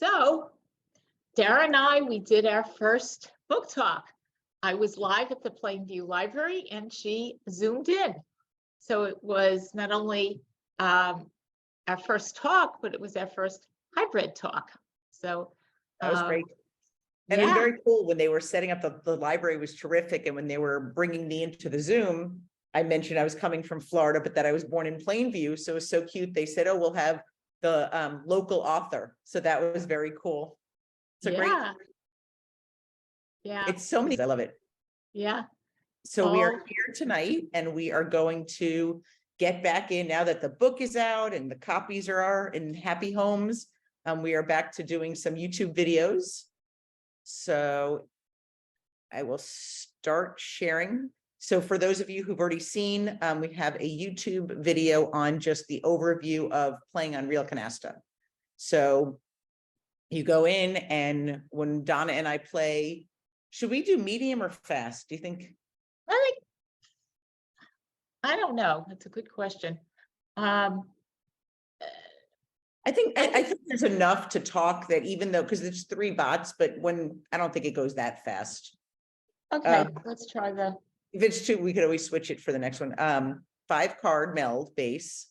So Dara and I, we did our first book talk. I was live at the Plainview Library and she zoomed in. So it was not only our first talk, but it was our first hybrid talk. So that was great. And it was very cool when they were setting up the library was terrific. And when they were bringing me into the Zoom, I mentioned I was coming from Florida, but that I was born in Plainview. So it was so cute. They said, oh, we'll have the local author. So that was very cool. It's a great. Yeah. It's so many. I love it. Yeah. So we are here tonight and we are going to get back in now that the book is out and the copies are in happy homes. We are back to doing some YouTube videos. So I will start sharing. So for those of you who've already seen, we have a YouTube video on just the overview of playing on RealCanasta. So you go in and when Donna and I play, should we do medium or fast? Do you think? I don't know. That's a good question. I think there's enough to talk that even though, because it's 3 bots, but I don't think it goes that fast. Okay, let's try if it's 2, we could always switch it for the next one. 5 card meld base.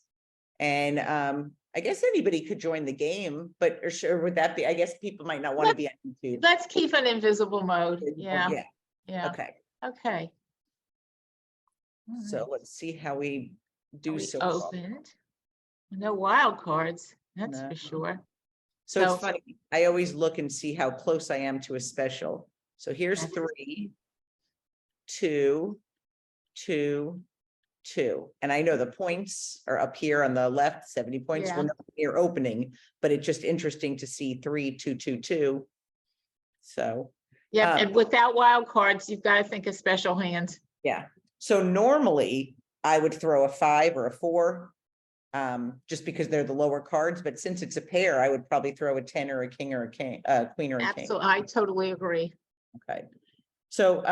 And I guess anybody could join the game, but would that be, I guess people might not want to be on YouTube. Let's keep an invisible mode. Yeah. Okay. So let's see how we do. So opened. No wild cards, that's for sure. So it's funny. I always look and see how close I am to a special. So here's 3, 2, 2, 2. And I know the points are up here on the left, 70 points. We're not near opening, but it's just interesting to see 3, 2, 2, 2. So and without wild cards, you've got to think of special hands. Yeah. So normally I would throw a 5 or a 4. Just because they're the lower cards, but since it's a pair, I would probably throw a 10 or a king or a king, queen or a king. Absolutely, I totally agree. Okay. So,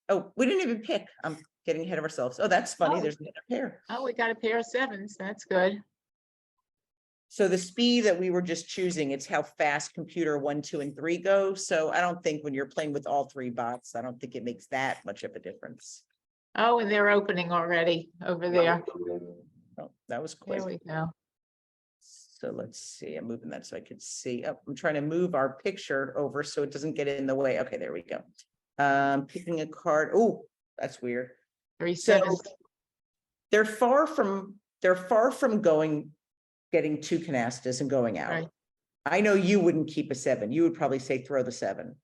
oh, we didn't even pick. I'm getting ahead of ourselves. Oh, that's funny. There's another pair. Oh, we got a pair of 7s. That's good. So the speed that we were just choosing, it's how fast computer 1, 2, and 3 go. So I don't think when you're playing with all 3 bots, I don't think it makes that much of a difference. Oh, and they're opening already over there. Oh, that was quick. There we go. So let's see. I'm moving that so I could see. Oh, I'm trying to move our picture over so it doesn't get in the way. Okay, there we go. Picking a card. Oh, that's weird. 3 7s. They're far from getting 2 canastas and going out. Right. I know you wouldn't keep a 7. You would probably say throw the 7.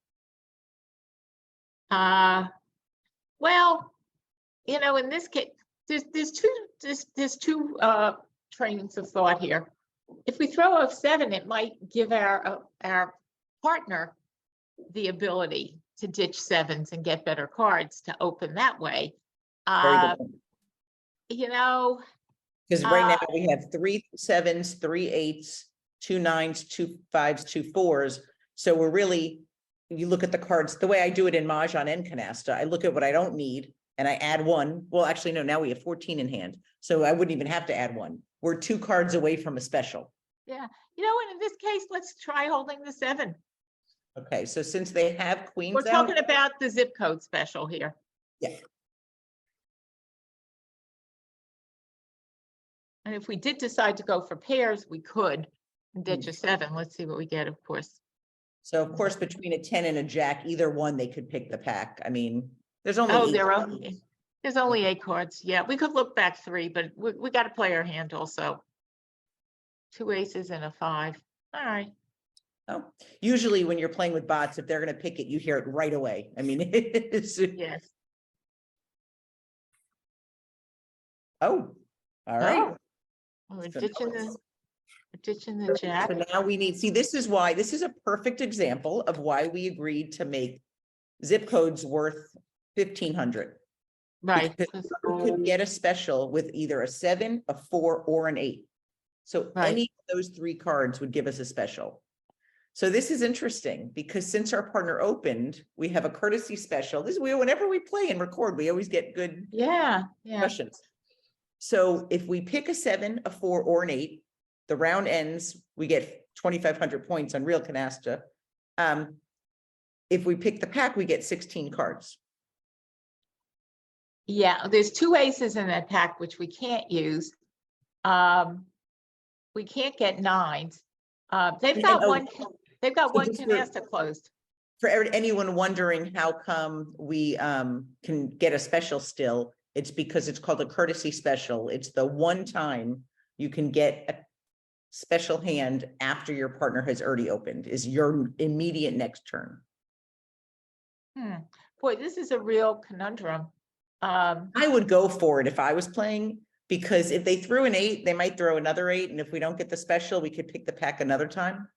Well, you know, in this case, there's two trains of thought here. If we throw a 7, it might give our partner the ability to ditch 7s and get better cards to open that way. You know, because right now we have 3 7s, 3 8s, 2 9s, 2 5s, 2 4s. So we're really, you look at the cards the way I do it in mahjong and canasta. I look at what I don't need. And I add 1. Well, actually, no, now we have 14 in hand. So I wouldn't even have to add 1. We're 2 cards away from a special. Yeah. You know, and in this case, let's try holding the 7. Okay. So since they have queens, we're talking about the zip code special here. Yeah. And if we did decide to go for pairs, we could ditch a 7. Let's see what we get, of course. So, of course, between a 10 and a jack, either one, they could pick the pack. I mean, there's only there's only 8 cards. Yeah, we could look back 3, but we got to play our hand also. 2 aces and a 5. All right. Oh, usually when you're playing with bots, if they're going to pick it, you hear it right away. I mean, it's yes. Oh, all right. Oh, we're ditching the jack. So now we need, see, this is a perfect example of why we agreed to make zip codes worth 1,500. Right. Because we could get a special with either a 7, a 4, or an 8. So any of those 3 cards would give us a special. So this is interesting because since our partner opened, we have a courtesy special. This is whenever we play and record, we always get good questions. So if we pick a 7, a 4, or an 8, the round ends, we get 2,500 points on RealCanasta. If we pick the pack, we get 16 cards. Yeah, there's 2 aces in that pack, which we can't use. We can't get 9s. They've got one canasta closed. For anyone wondering how come we can get a special still, it's because it's called a courtesy special. It's the one time you can get a special hand after your partner has already opened, is your immediate next turn. Boy, this is a real conundrum. I would go for it if I was playing, because if they threw an 8, they might throw another 8. And if we don't get the special, we could pick the pack another time.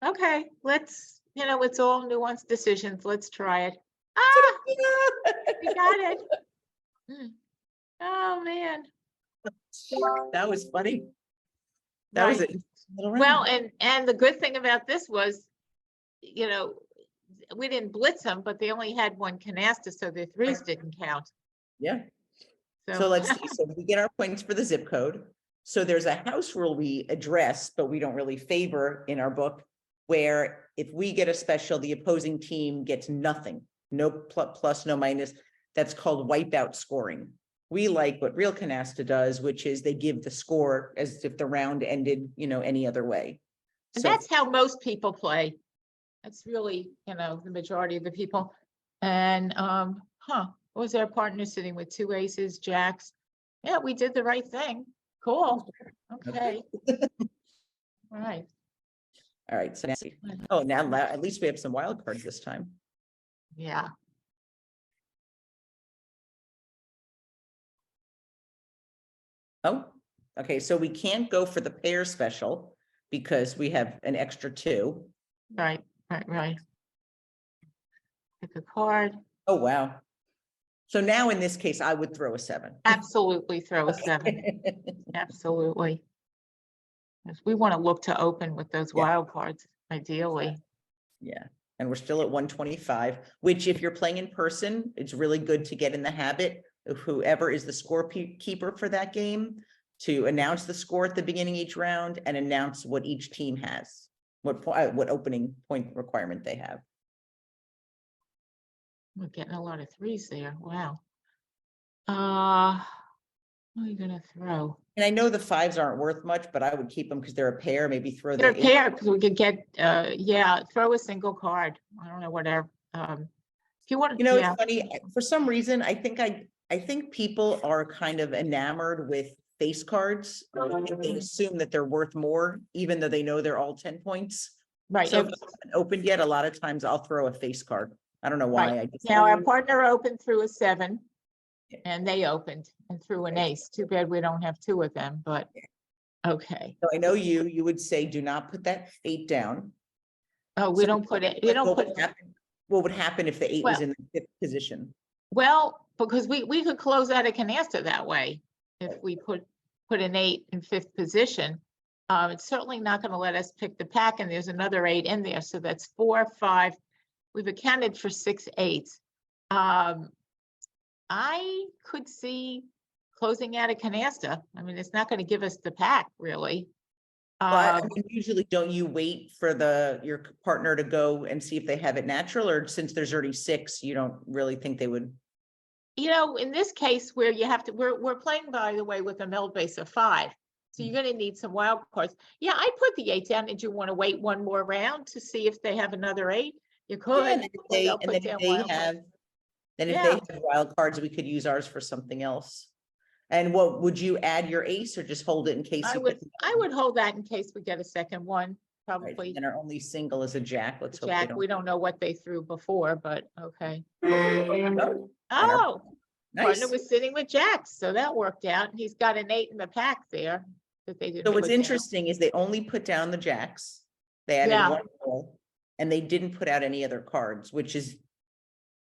Okay, let's, it's all nuanced decisions. Let's try it. Ah, we got it. Oh, man. That was funny. That Right. was it. Well, and the good thing about this was, we didn't blitz them, but they only had one canasta, so their 3s didn't count. Yeah. So let's see. So we get our points for the zip code. So there's a house rule we address, but we don't really favor in our book, where if we get a special, the opposing team gets nothing, no plus, no minus. That's called wipeout scoring. We like what RealCanasta does, which is they give the score as if the round ended, any other way. And So that's how most people play. That's really, the majority of the people. And, what was our partner sitting with 2 aces, jacks? Yeah, we did the right thing. Cool. Okay. All right. all right. So now at least we have some wild cards this time. Yeah. Oh, okay. So we can't go for the pair special because we have an extra 2. Right. Pick a card. Oh, wow. So now in this case, I would throw a 7. Absolutely throw a 7. Absolutely. Yes, we want to look to open with those wild cards, ideally. Yeah. And we're still at 125, which if you're playing in person, it's really good to get in the habit of whoever is the scorekeeper for that game to announce the score at the beginning of each round and announce what each team has, what opening point requirement they have. We're getting a lot of 3s there. Wow. What are you gonna throw? And I know the 5s aren't worth much, but I would keep them because they're a pair. Maybe throw They're a the 8. pair because we could get, throw a single card. I don't know, whatever. If you want, It's funny. For some reason, I think people are kind of enamored with face cards. They assume that they're worth more, even though they know they're all 10 points. right. So if I haven't opened yet, a lot of times I'll throw a face card. I don't know why. Right. Now our partner opened through a 7 and they opened and threw an ace. Too bad we don't have 2 of them, but okay. So I know you would say, do not put that 8 down. Oh, we don't put it, you don't put, What would happen if the 8 was in the 5th position? well, because we could close out a canasta that way. If we put an 8 in 5th position, it's certainly not going to let us pick the pack, and there's another 8 in there. So that's 4, 5. We've accounted for 6 8s. I could see closing out a canasta. I mean, it's not going to give us the pack really. But usually don't you wait for your partner to go and see if they have it natural, or since there's already 6, you don't really think they would? In this case where you have to, we're playing, by the way, with a mill base of 5. So you're going to need some wild cards. Yeah, I put the 8 down. Did you want to wait one more round to see if they have another 8? You could. Yeah, if they have wild cards, we could use ours for something else. And what would you add your ace, or just hold it in case? I would hold that in case we get a second one, probably. Right, and our only single is a jack. Let's hope Jack, we don't know what they threw before, but okay. Oh, Partner nice. was sitting with jacks, so that worked out. And he's got an 8 in the pack there that they didn't. So what's put down. interesting is they only put down the jacks. They added one roll, and they didn't put out any other cards, which is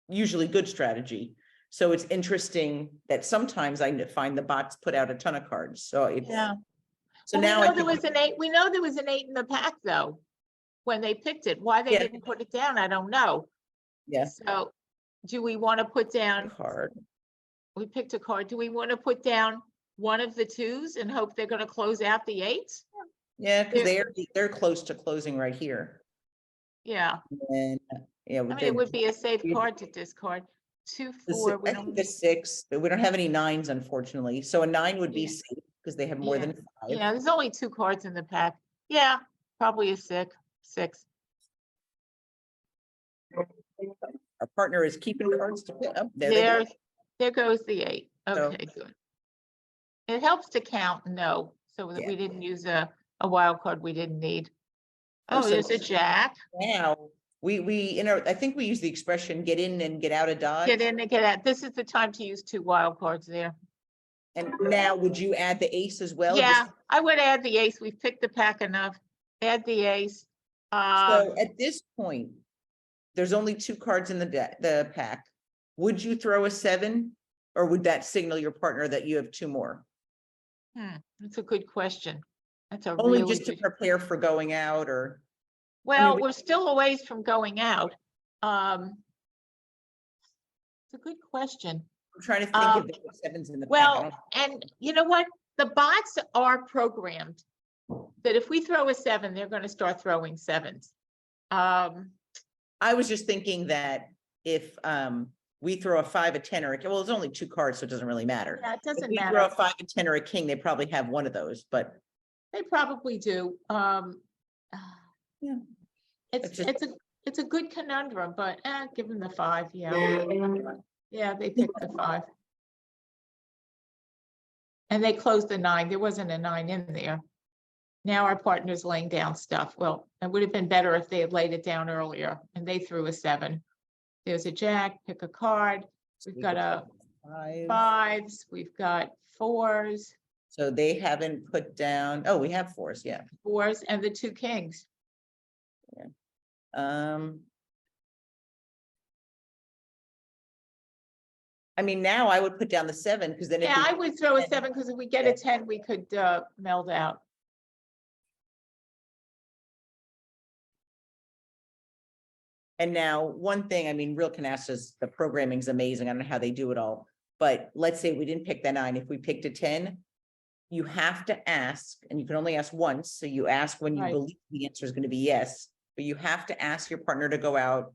usually good strategy. So it's interesting that sometimes I find the bots put out a ton of cards. So it's So well, now there was an 8. We know there was an 8 in the pack though, when they picked it. Why they didn't put it down, I don't know. Yeah. So do we want to put down card? We picked a card. Do we want to put down one of the 2s and hope they're going to close out the 8s? Yeah, because They're- they're close to closing right here. Yeah, And yeah, I mean, it would be a safe card to discard. 2, 4, we I think don't, the 6, but we don't have any 9s, unfortunately. So a 9 would be Yeah. safe because they have more Yeah. than 5. yeah, there's only 2 cards in the pack. Yeah, probably a 6. Our partner is keeping cards to pick up. There they go. There goes the 8. So- Okay, good. It helps to count no, so that Yeah. we didn't use a wild card we didn't need. Oh, Oh, so there's a jack. Now, we I think we use the expression get in and get out of Dodge. Get in and get out. This is the time to use 2 wild cards there. And now would you add the ace as well? Yeah, I would add the ace. We've picked the pack enough. Add the ace. So at this point, there's only 2 cards in the pack. Would you throw a 7? Or would that signal your partner that you have 2 more? That's a good question. That's a Only really just to good. prepare for going out or? Well, we- we're still a ways from going out. It's a good question. I'm trying to think Um, if there were 7s in the pack. I Well, don't- and you know what? The bots are programmed that if we throw a 7, they're going to start throwing 7s. I was just thinking that if we throw a 5, a 10, or well, it's only 2 cards, so it doesn't really matter. Yeah, it If doesn't we throw matter. a 5, a 10, or a king, they probably have one of those, but They probably do. Yeah. It's just- it's a good conundrum, but give them the 5. Yeah, yeah, they picked the 5. And they closed the 9. There wasn't a 9 in there. Now our partner's laying down stuff. Well, it would have been better if they had laid it down earlier and they threw a 7. There's a jack, pick a card. We've got a 5. 5s, we've got 4s, So they haven't put down, oh, we have 4s, yeah. 4s, and the 2 kings. I mean, now I would put down the 7 because then if Yeah, we- I would throw a 10, 7 because if we get a 10, we could meld out. And now one thing, I mean, RealCanasta's, the programming's amazing. I don't know how they do it all. But let's say we didn't pick the 9. If we picked a 10, you have to ask, and you can only ask once. So you ask when you Right. believe the answer is going to be yes, but you have to ask your partner to go out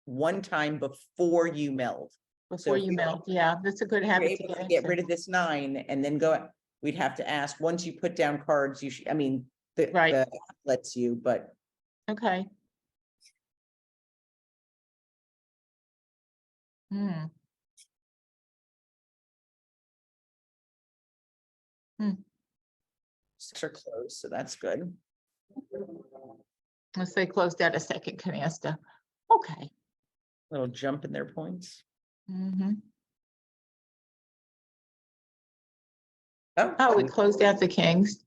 one time before you meld. Before if you we- meld, yeah, that's a good We're habit to able to get get into. rid of this 9 and then go, we'd have to ask, once you put down cards, you should, I mean, the Right. app lets you, but Okay. Hmm. 6 are closed, so that's good. Unless they closed out a second canasta. Okay. Little jump in their points. Mm-hmm. Oh, Oh, we closed out the kings.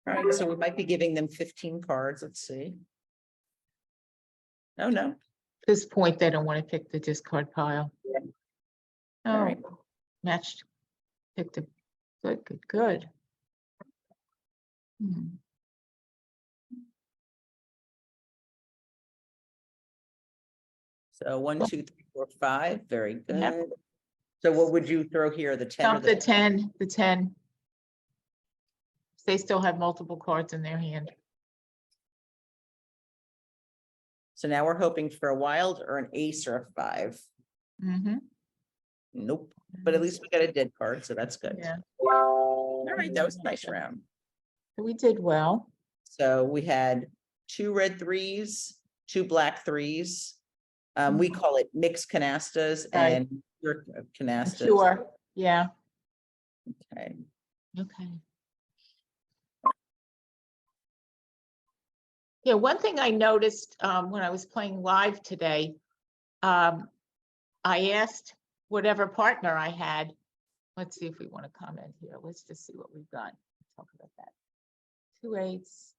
all right, so we might be giving them 15 cards, let's see. Oh, no, At this point, they don't want to pick the discard pile. All Oh, right. matched. Picked a good. Hmm. so 1, 2, 3, 4, 5, very Yep. good. So what would you throw here, the 10 or Dump the 10. They still have multiple cards in their hand. So now we're hoping for a wild or an ace or a 5. Mm-hmm. Nope, but at least we got a dead card, so that's good. Yeah, All right, that was a nice round. we did well. So we had 2 red 3s, 2 black 3s. We call it mixed canastas Right. and pure canastas. Sure, yeah, Okay. okay. Yeah, one thing I noticed when I was playing live today, I asked whatever partner I had. Let's see if we want to comment here. Let's just see what we've got. Talk about that. 2 8s,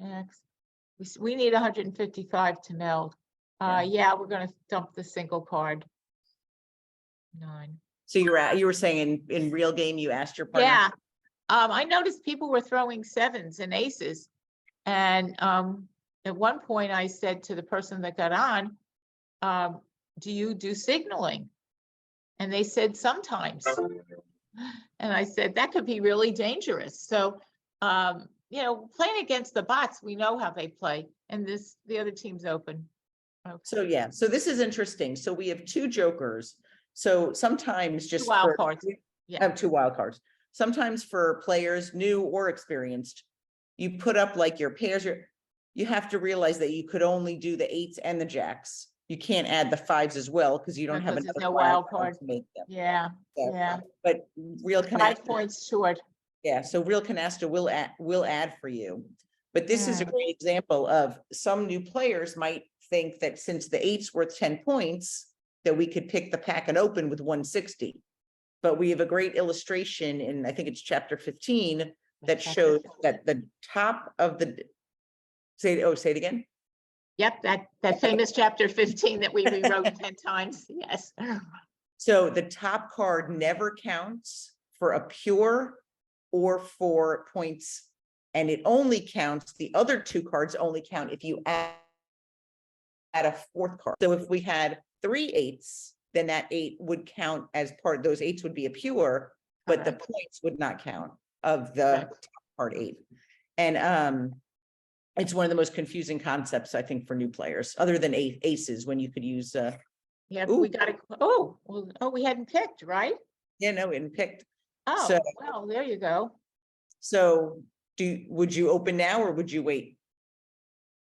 X. We need 155 to meld. Yeah, we're gonna dump the single card. 9. So you were saying in real game, you asked your partner? Yeah, I noticed people were throwing 7s and aces. And at one point I said to the person that got on, do you do signaling? And they said sometimes. And I said, that could be really dangerous. So, playing against the bots, we know how they play, and the other team's open. Okay. So yeah, so this is interesting. So we have two jokers. So sometimes just wild for, cards. I Yeah. have two wild cards. Sometimes for players new or experienced, you put up like your pairs, you have to realize that you could only do the 8s and the jacks. You can't add the 5s as well because you don't have Because there's another no wild card. to make them. Yeah, So, yeah. but Real 5 Canasta, points short. yeah, so Real Canasta will add for you. But this is a Mm. great example of some new players might think that since the 8's worth 10 points, that we could pick the pack and open with 160. But we have a great illustration in, I think it's chapter 15, that shows that the top of the, say it again. Yep, that famous chapter 15 that we rewrote 10 times. Yes. So the top card never counts for a pure or for points, and it only counts, the other two cards only count if you add a fourth card. So if we had 3 8s, then that 8 would count as part, those 8s would be a pure, but the points would not count of the top card 8. And it's one of the most confusing concepts, I think, for new players, other than aces, when you could use Yeah, ooh. we got it. We hadn't picked, right? and picked. Oh, So- well, there you go. So would you open now or would you wait?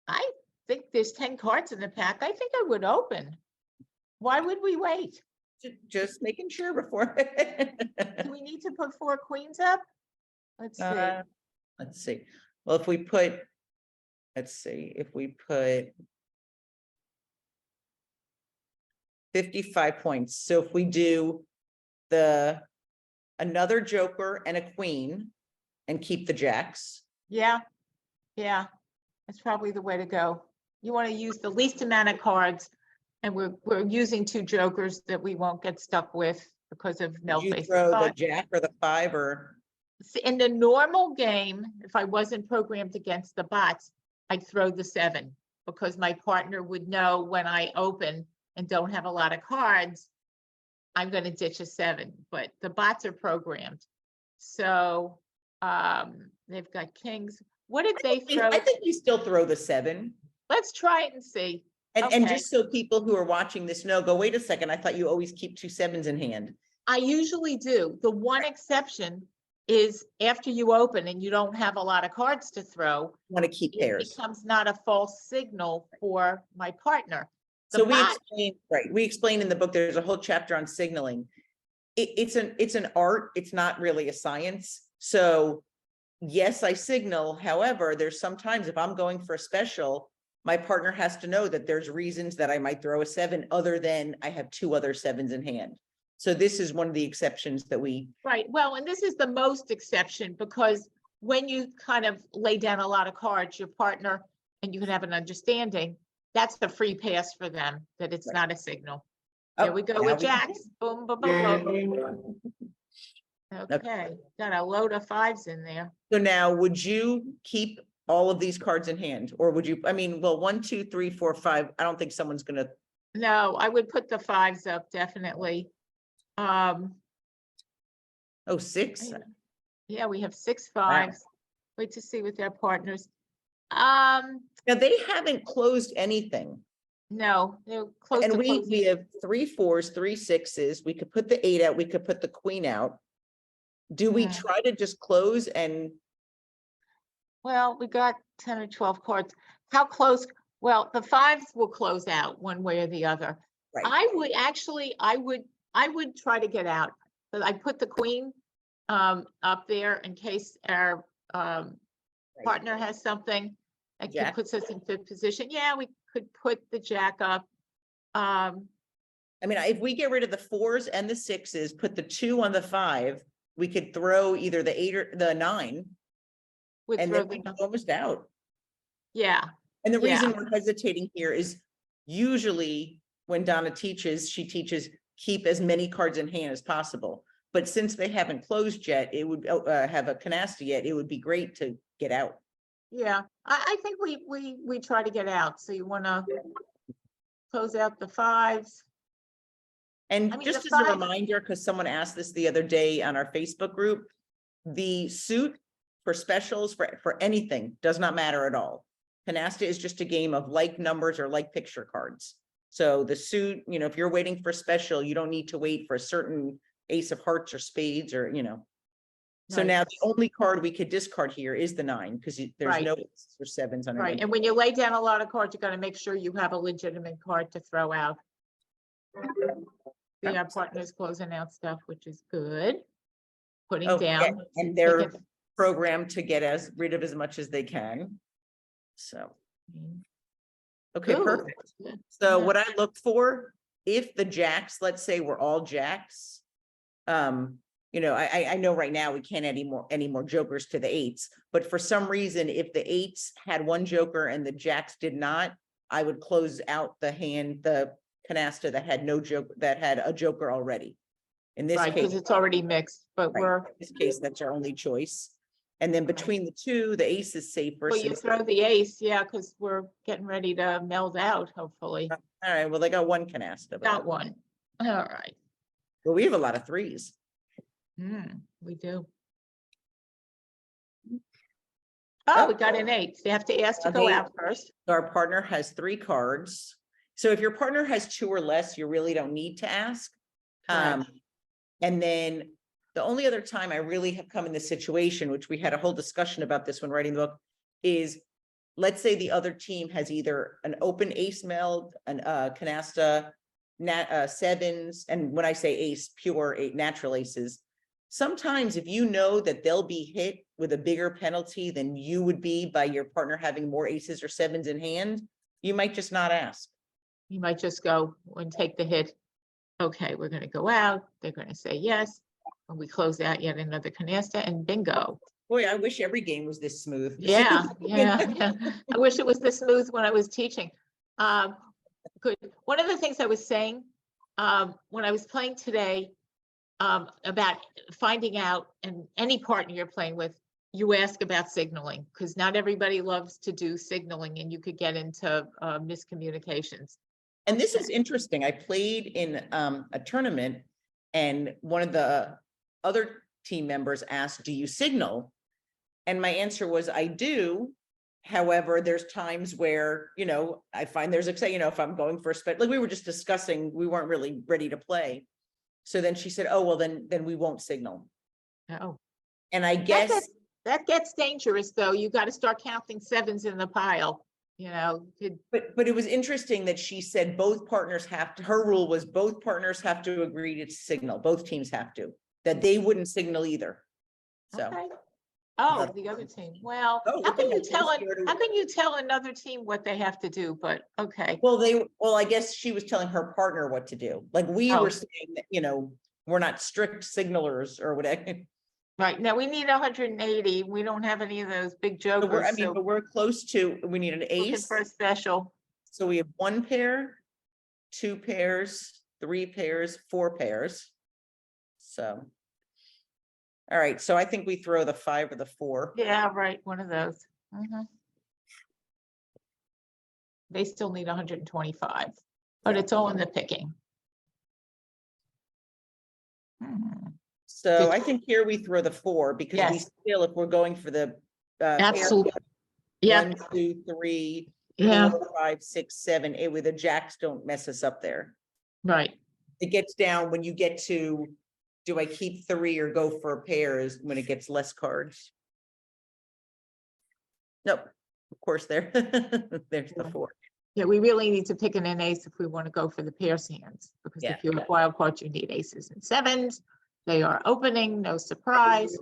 I think there's 10 cards in the pack. I think I would open. Why would we wait? Just making sure before. Do we need to put 4 queens up? Let's see. Let's see. Well, if we put, let's see, if we put 55 points. So if we do another joker and a queen and keep the jacks. Yeah, that's probably the way to go. You want to use the least amount of cards, and we're using 2 jokers that we won't get stuck with because of no You face. throw the jack or the 5 or? In the normal game, if I wasn't programmed against the bots, I'd throw the 7 because my partner would know when I open and don't have a lot of cards, I'm going to ditch a 7. But the bots are programmed, so they've got kings. What did they throw? I think you still throw the 7. Let's try it and see. And Okay. just so people who are watching this know, go, wait a second, I thought you always keep 2 7s in hand. I usually do. The one exception is after you open and you don't have a lot of cards to throw, Want to keep it pairs. becomes not a false signal for my partner. So we explain in the book, there's a whole chapter on signaling. It's an art, it's not really a science. So yes, I signal. However, there's sometimes if I'm going for a special, my partner has to know that there's reasons that I might throw a 7 other than I have 2 other 7s in hand. So this is one of the exceptions that we. Right. Well, and this is the most exception because when you kind of lay down a lot of cards, your partner, and you can have an understanding, that's the free pass for them, that it's not a signal. Here we go with jacks. Boom, boom, boom, boom. Okay, got a load of 5s in there. So now, would you keep all of these cards in hand, or would you, I mean, well, 1, 2, 3, 4, 5, I don't think someone's gonna. No, I would put the 5s up, definitely. 6. Yeah, we have 6 5s. Wow. Wait to see with their partners. Now they haven't closed anything. No, they're close And to we closing. have 3 4s, 3 6s. We could put the 8 out. We could put the queen out. Do we Yeah. try to just close and? Well, we got 10 or 12 cards. How close? Well, the 5s will close out one way or the other. Right. I would try to get out, but I put the queen up there in case our partner has something that Jack. puts us in 5th position. Yeah, we could put the jack up. I mean, if we get rid of the 4s and the 6s, put the 2 on the 5, we could throw either the 8 or the 9. Would And throw then we're the, almost out. yeah, And the Yeah. reason we're hesitating here is usually when Donna teaches, she teaches keep as many cards in hand as possible. But since they haven't closed yet, it would have a canasta yet, it would be great to get out. yeah. I think we try to get out. So you want to close out the 5s. And I mean, just the as a 5 reminder, because someone asked this the other day on our Facebook group, the suit for specials, for anything, does not matter at all. Canasta is just a game of like numbers or like picture cards. So the suit, you know, if you're waiting for special, you don't need to wait for a certain ace of hearts or spades or, you know. So Right. now the only card we could discard here is the 9 because there's Right. no aces or 7s on Right, it. and when you lay down a lot of cards, you gotta make sure you have a legitimate card to throw out. See our partners closing out stuff, which is good. Putting Oh, down. yeah, and they're taking- programmed to get rid of as much as they can. So, okay, Ooh, perfect. good. So Yeah. what I look for, if the jacks, let's say we're all jacks, you know, I know right now we can't add any more jokers to the 8s, but for some reason, if the 8s had 1 joker and the jacks did not, I would close out the hand, the canasta that had no joke, that had a joker already. In this Right, case, because it's already mixed, but right, we're, in this case, that's our only choice. And then between the 2, the ace is safer. well, you since- throw the ace, yeah, because we're getting ready to meld out, hopefully. All right, well, they got 1 canasta. but- Got one. All right. Well, we have a lot of 3s. We do. Oh, we Oh. got an 8. So you have to ask to go Okay. out first. So our partner has 3 cards. So if your partner has 2 or less, you really don't need to ask. Correct. And then the only other time I really have come in this situation, which we had a whole discussion about this when writing the book, is let's say the other team has either an open ace meld, an canasta, 7s, and when I say ace, pure 8 natural aces. Sometimes if you know that they'll be hit with a bigger penalty than you would be by your partner having more aces or 7s in hand, you might just not ask. You might just go and take the hit. Okay, we're gonna go out. They're gonna say yes. And we close out yet another canasta and bingo. Boy, I wish every game was this smooth. Yeah, yeah. I wish it was this smooth when I was teaching. Good. One of the things I was saying, when I was playing today, about finding out, and any partner you're playing with, you ask about signaling, because not everybody loves to do signaling and you could get into miscommunications. And this is interesting. I played in a tournament and one of the other team members asked, do you signal? And my answer was, I do. However, there's times where, you know, I find there's, you know, if I'm going for a spec, like we were just discussing, we weren't really ready to play. So then she said, oh, well, then we won't signal. Oh, And I guess, that gets dangerous, though. You got to start counting 7s in the pile, you know. but it was interesting that she said both partners have to, her rule was both partners have to agree to signal, both teams have to, that they wouldn't signal either. So. Okay. Oh, the other team. Well, Oh, how okay, can you I'm tell scared of- how can you tell another team what they have to do? But okay. Well, I guess she was telling her partner what to do. Like we Oh. were saying that, you know, we're not strict signalers or whatever. Right. Now we need 180. We don't have any of those big But jokers. I mean, but we're close to, we need an Looking ace. for a special. So we have 1 pair, 2 pairs, 3 pairs, 4 pairs. So. All right, so I think we throw the 5 or the 4. Yeah, right. One of those. They still need 125, but it's all in the picking. So Good. I think here we throw the 4 because we Yes. still, if we're going for the. pair, Absolutely. Yeah. 1, 2, 3, Yeah. 4, 5, 6, 7, 8, with the jacks don't mess us up there. Right. It gets down when you get to, do I keep 3 or go for pairs when it gets less cards? Nope, of course there, there's the 4. Yeah, we really need to pick an ace if we want to go for the pairs hands, because Yeah. if you have wild cards, you need aces and 7s. They are opening, no surprise.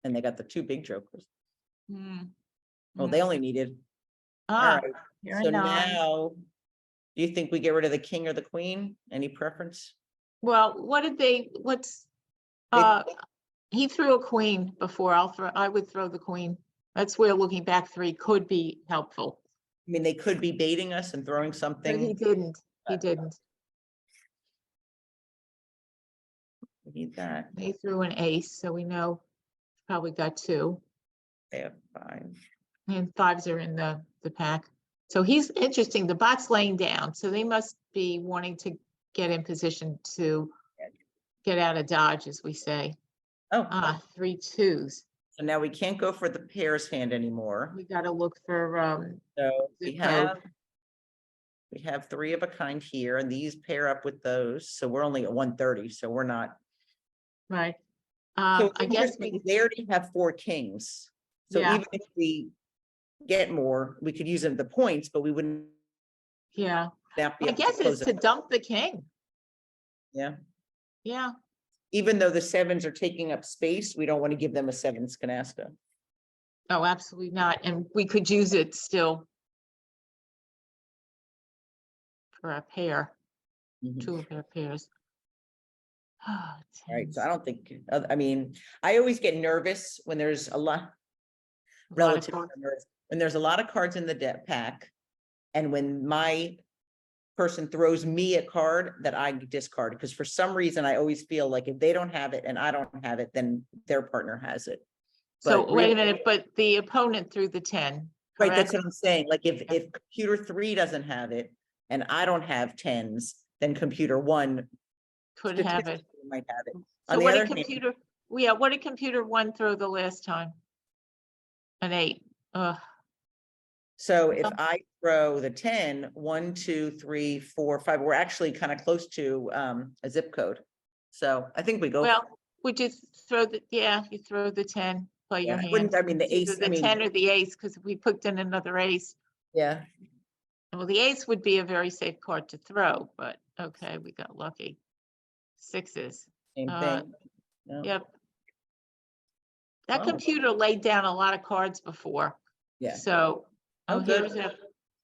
And they got the 2 big jokers. Hmm. Well, they only needed, all Ah, right, you're a so 9. now. Do you think we get rid of the king or the queen? Any preference? Well, what's, he threw a queen before. I would throw the queen. That's where looking back 3 could be helpful. I mean, they could be baiting us and throwing But he something. didn't. He didn't. We need that. He threw an ace, so we know probably got 2. They have 5. And 5s are in the pack. So he's interesting. The bot's laying down, so they must be wanting to get in position to get out of dodge, as we say. Oh, 3 2s. So now we can't go for the pairs hand anymore. We gotta look for, So zip code. we have 3 of a kind here, and these pair up with those. So we're only at 130. So we're not. right. So I guess we, they already have 4 kings. So Yeah. even if we get more, we could use them the points, but we wouldn't. yeah, Not be I able to guess it's close to it. dump the king. Yeah. Yeah, Even though the 7s are taking up space, we don't want to give them a 7s canasta. oh, absolutely not. And we could use it still for a pair, Mhm. 2 of our pairs. Oh, Right, so I tens. don't think, I mean, I always get nervous when there's a lot, A lot of relative, cards. when there's a lot of cards in the deck pack. And when my person throws me a card that I discard, because for some reason I always feel like if they don't have it and I don't have it, then their partner has it. So But wait a really- minute, but the opponent threw the 10, Right, that's correct? what I'm saying. Like if computer 3 doesn't have it and I don't have 10s, then computer 1 Could have it. statistically might have it. So On the what other did hand, computer, yeah, what did computer 1 throw the last time? An 8. so if Oh. I throw the 10, 1, 2, 3, 4, 5, we're actually kind of close to a zip code. So I think we go. Well, would you throw the, yeah, you throw the 10, play your I hand. wouldn't, I mean, the It's either ace, the 10 or the ace, because we put in another ace. yeah, Well, the ace would be a very safe card to throw, but okay, we got lucky. 6s. same thing. No. Yep. That Wow. computer laid down a lot of cards before. Yeah. So, Oh, good. here's a,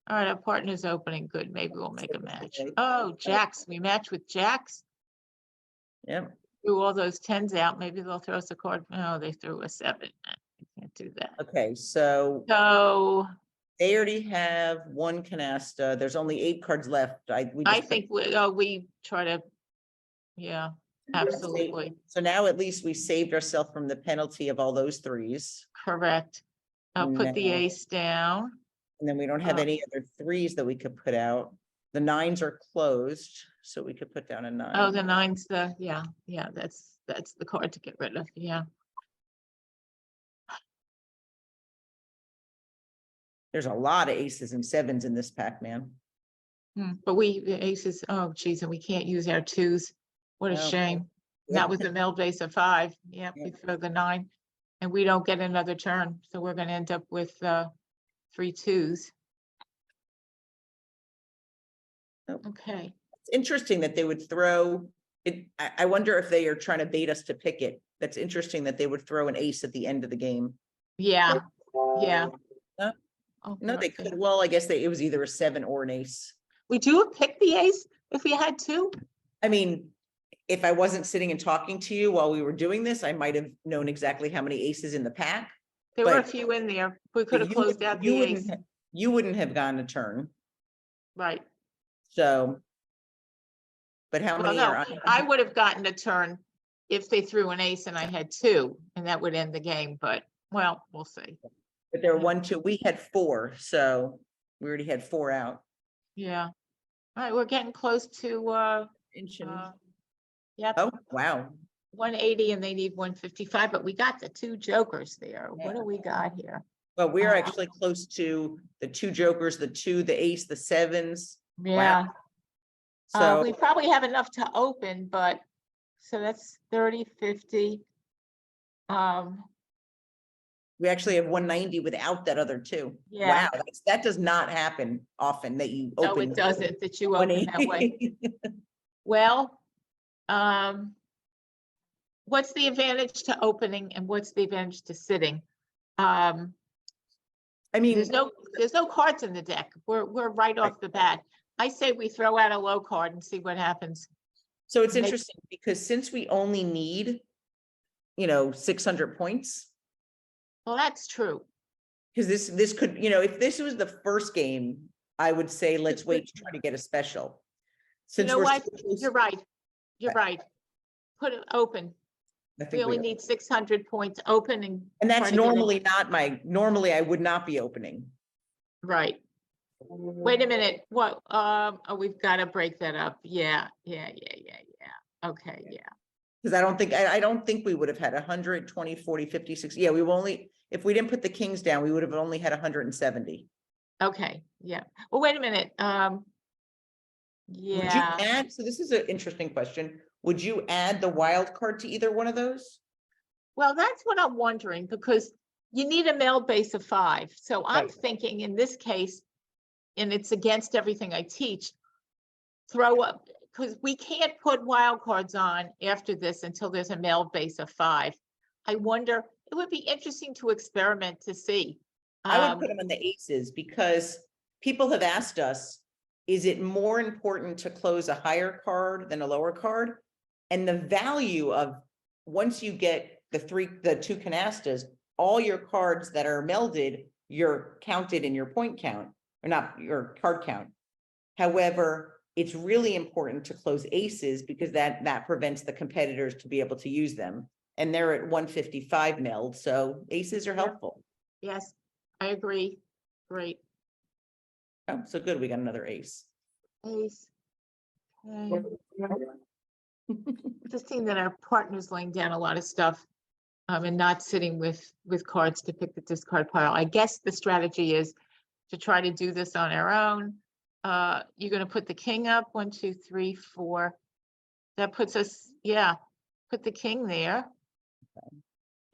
all right, our partner's opening. Good. Maybe we'll make a match. Okay. Oh, jacks. We match with jacks. Yep. Threw all those 10s out. Maybe they'll throw us a card. No, they threw a 7. I can't do that. Okay, so So they already have 1 canasta. There's only 8 cards left. We I just think we try to, yeah, absolutely. So now at least we saved ourselves from the penalty of all those 3s. Correct. I'll put the No. ace down. And then we don't have Oh. any other 3s that we could put out. The 9s are closed, so we could put down a 9. Oh, the 9's yeah, that's the card to get rid of, yeah. There's a lot of aces and 7s in this pack, man. But the aces, oh geez, and we can't use our 2s. What a No. shame. Yeah. That was the mill base of 5. Yep, we Yeah. throw the 9 and we don't get another turn. So we're gonna end up with 3 2s. Nope. Okay. It's interesting that they would throw it. I wonder if they are trying to bait us to pick it. That's interesting that they would throw an ace at the end of the game. Yeah, yeah. No, Oh, No, they okay. could. Well, I guess it was either a 7 or an ace. Would you have picked the ace if we had 2? I mean, if I wasn't sitting and talking to you while we were doing this, I might have known exactly how many aces in the pack. There were a But- few in there. We could have You closed wouldn't- out the ace. You wouldn't have gotten a turn, Right. so. But how Well, many no, are? I would have gotten a turn if they threw an ace and I had 2, and that would end the game, but well, we'll see. But there were 1, 2, we had 4, so we already had 4 out. Yeah. All right, we're getting close to yep, Oh, wow. 180 and they need 155, but we got the 2 jokers there. What do we got here? Well, we're Uh, actually close to the 2 jokers, the 2, the ace, the 7s. Yeah. So We probably have enough to open, but so that's 30, 50. we actually have 190 without that other 2. Yeah. Wow, that does not happen often that you No, open. it doesn't, that you open that way. 180. Well, what's the advantage to opening and what's the advantage to sitting? I mean, There's no cards in the deck. We're right off the bat. I say we throw out a low card and see what happens. so it's make- interesting because since we only need, 600 points, Well, that's true. because this could, if this was the first game, I would say let's wait to try to get a special. You Since know we're what? so close- You're right. You're right. Put it open. I think We only are. need 600 points open and. And try that's to get it. normally I would not be opening. Right. Wait a minute. What? Oh, we've got to break that up. Yeah. Okay. Yeah. Because I don't think we would have had 100, 20, 40, 50, 60. Yeah, we've only, if we didn't put the kings down, we would have only had 170. Okay, yeah. Well, wait a minute. Would you Yeah. add, so this is an interesting question. Would you add the wild card to either one of those? Well, that's what I'm wondering, because you need a male base of 5. So I'm Right. thinking in this case, and it's against everything I teach, throw up, because we can't put wild cards on after this until there's a male base of 5. I wonder, it would be interesting to experiment to see. I would put them on the aces because people have asked us, is it more important to close a higher card than a lower card? And the value of, once you get the 2 canastas, all your cards that are melded, you're counted in your point count, or not your card count. However, it's really important to close aces because that prevents the competitors to be able to use them. And they're at 155 meld, so aces are helpful. Yes, I agree. Great. Oh, so good, we got another ace. Ace. Okay. Just seeing that our partner's laying down a lot of stuff, and not sitting with cards to pick the discard pile. I guess the strategy is to try to do this on our own. You're going to put the king up, 1, 2, 3, 4. That puts us, yeah, put the king there.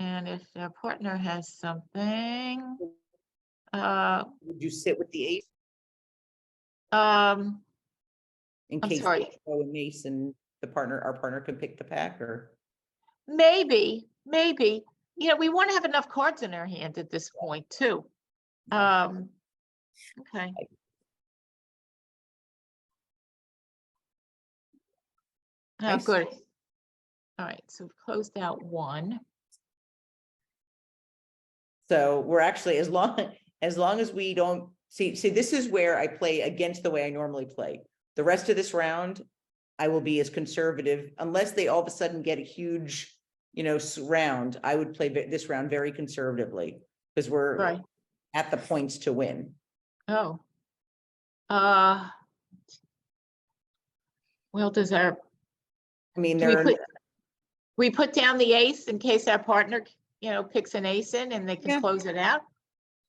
And if our partner has something, Would you sit with the ace in I'm case sorry. they go an ace and our partner can pick the pack, or? Maybe, you know, we want to have enough cards in our hand at this point too. Okay. Oh, Nice. good. All right, so we've closed out 1. So we're actually, as long as we don't see, this is where I play against the way I normally play. The rest of this round, I will be as conservative, unless they all of a sudden get a huge, round. I would play this round very conservatively because we're Right. at the points to win. Oh. Well, does our, I mean, we put down the ace in case our partner, picks an ace in and they can Yeah. close it out?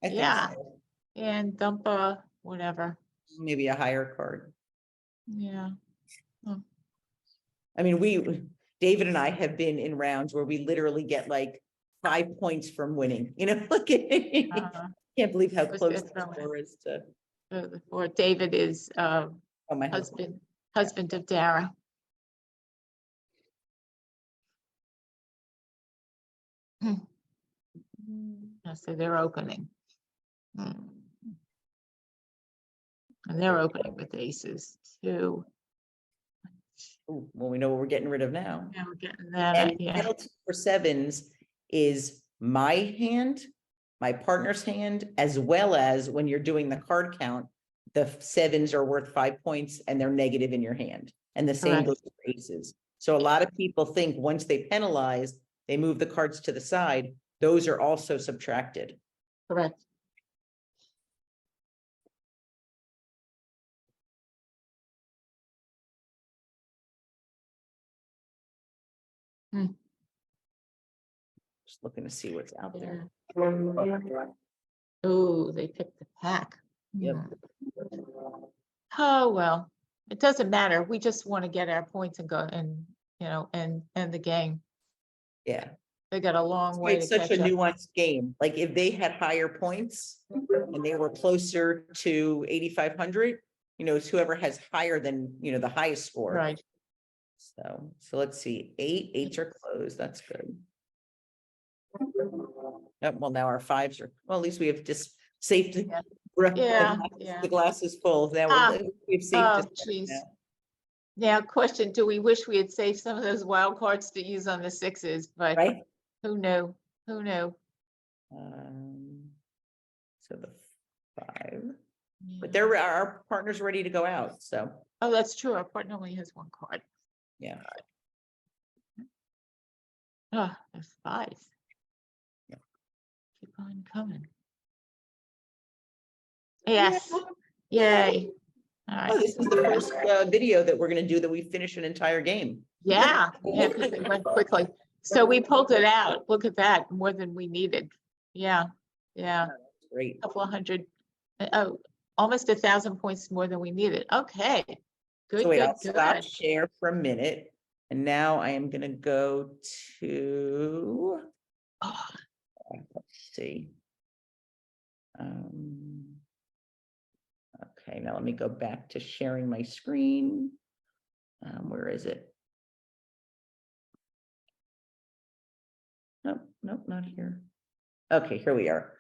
I think Yeah. so. And dump a whatever. Maybe a higher card. Yeah. I mean, David and I have been in rounds where we literally get like 5 points from winning, like can't believe how Was close it the score is to. Or David is My husband of Dara. So they're opening. And they're opening with aces too. Ooh, well, we know what we're getting rid of now. Now we're getting that, And yeah. penalty for 7s is my hand, my partner's hand, as well as when you're doing the card count, the 7s are worth 5 points and they're negative in your hand. And the same Correct. goes for aces. So a lot of people think once they penalize, they move the cards to the side. Those are also subtracted. Correct. Just looking to see what's out there. Oh, they picked the pack. Yep. Oh, well, it doesn't matter. We just want to get our points and go and, and the game. Yeah. They got a long way to It's such a catch up. nuanced game. Like if they had higher points and they were closer to 8,500, it's whoever has higher than, the highest score. Right. So let's see, 8s are closed. That's good. Yep, well, now our 5s are, well, at least we have just safety. Yeah. The glass is full. Now we have safety. Geez. Now, question, do we wish we had saved some of those wild cards to use on the 6s, but Right. who knew? Who knew? So the 5, but our partner's ready to go out, so. Oh, that's true. Our partner only has 1 card. Yeah. Oh, there's 5s. Yeah. Keep on coming. Yes. Yay. All right. Oh, this is the first video that we're going to do that we finish an entire game. Yeah, yeah, 'cause it went quickly. So we pulled it out. Look at that, more than we needed. Yeah, yeah, Great. couple of hundred, oh, almost 1,000 points more than we needed. Okay, good, So wait, good, I'll stop good. share for a minute. And now I am gonna go to, Oh, let's see. Okay, now let me go back to sharing my screen. Where is it? Nope, nope, not here. Okay, here we are.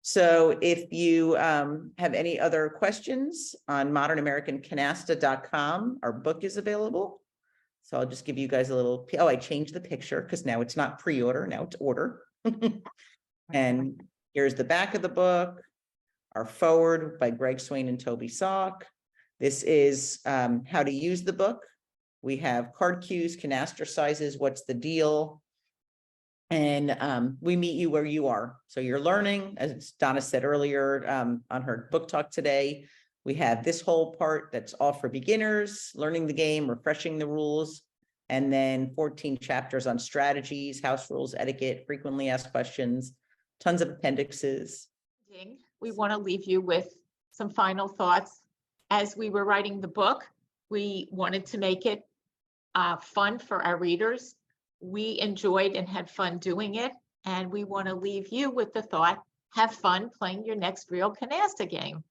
So if you have any other questions on modernamericancanasta.com, our book is available. So I'll just give you guys a little, oh, I changed the picture because now it's not pre-order, now it's order. And here's the back of the book, our foreword by Greg Swain and Toby Salk. This is how to use the book. We have card cues, canaster sizes, what's the deal? And we meet you where you are. So you're learning, as Donna said earlier on her book talk today, we have this whole part that's all for beginners, learning the game, refreshing the rules, and then 14 chapters on strategies, house rules, etiquette, frequently asked questions, tons of appendixes. we want to leave you with some final thoughts. As we were writing the book, we wanted to make it fun for our readers. We enjoyed and had fun doing it, and we want to leave you with the thought, have fun playing your next Real Canasta game.